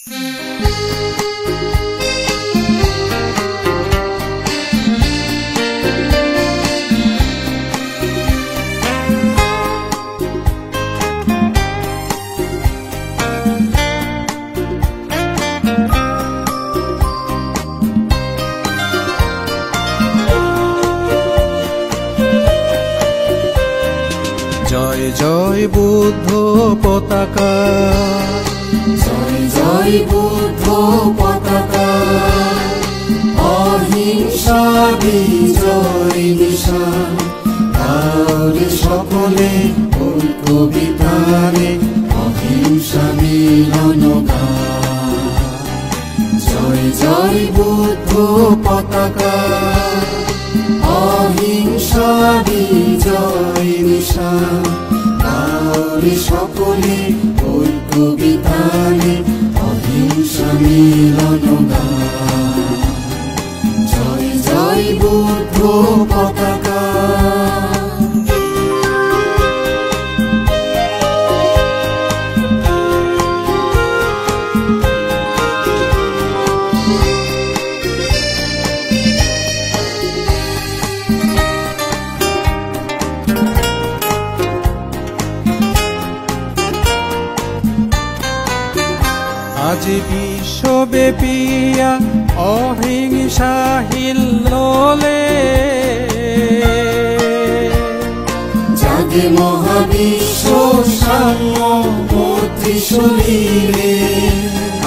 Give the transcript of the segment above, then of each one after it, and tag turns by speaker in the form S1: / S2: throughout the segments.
S1: জয় জয় বুদ্ধ পতাকা,
S2: জয় জয় বুদ্ধ পতাকা, অহিংসা বিজয় নিশান। তারে সকলে ঐক্য বিতানে অহিংসা মিলন গান। জয় জয় বুদ্ধ পতাকা, অহিংসা বিজয় নিশান। তারে সকলে ঐক্য বিতানে অহিংসা মিলন গান। জয় জয় বুদ্ধ পতাকা।
S1: আজ বিশ্বব্যাপিয়া অহিংসা হিল্লোলে,
S2: জাগে মহাবিশ্ব সাম্য মৈত্রী শরীরে।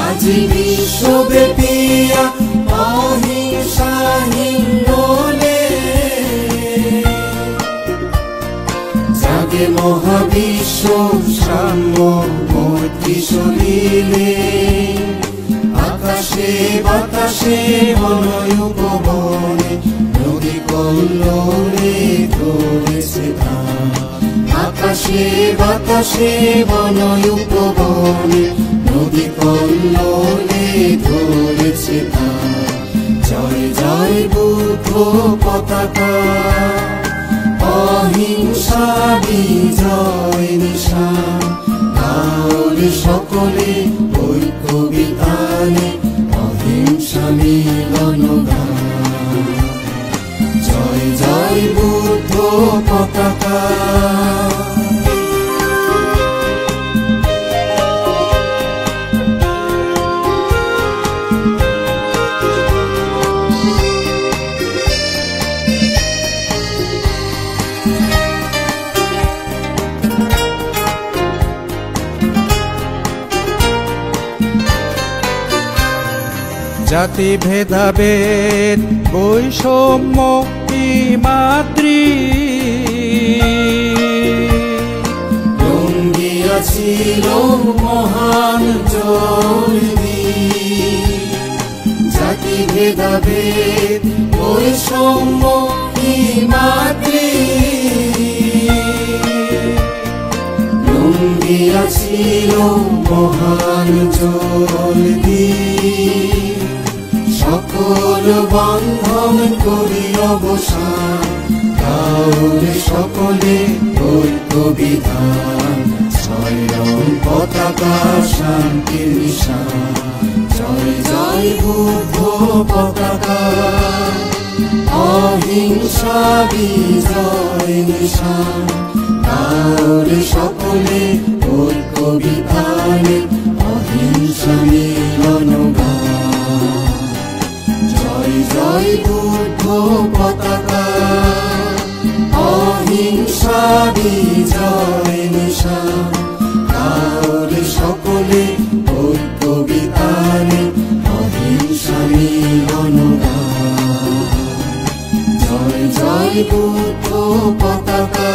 S2: আজ বিশ্বব্যাপিয়া অহিংসা হিল্লোলে, জাগে মহাবিশ্ব সাম্য মৈত্রী শরীরে। আকাশে বাতাসে বনয় উপবনে নদী কল্লোলে ধরেছে ধান। আকাশে বাতাসে বনয় উপবনে নদী কল্লোলে ধরেছে ধান। জয় জয় বুদ্ধ পতাকা, অহিংসা বিজয় নিশান। তারে সকলে ঐক্য বিতানে অহিংসা মিলন গান। জয় জয় বুদ্ধ পতাকা।
S1: জাতি ভেদাভেদ বৈষম্য কি মাতৃ,
S2: রঙ্গিয়াছিল মহান জয়দি। জাতি ভেদাভেদ বৈষম্য কি মাতৃ, রঙ্গিয়াছিল মহান জয়দি। সকল বন্ধন করি অবসান, তাহলে সকলে ঐক্য বিধান। ছয় রং পতাকা শান্তির নিশান। জয় জয় বুদ্ধ পতাকা, অহিংসা বিজয় নিশান। তাহলে সকলে ঐক্য বিধানে অহিংসা মিলন গান। জয় জয় বুদ্ধ পতাকা, অহিংসা বিজয় নিশান। তাহলে সকলে ঐক্য বিতানে অহিংসা মিলন গান। জয় জয় বুদ্ধ পতাকা।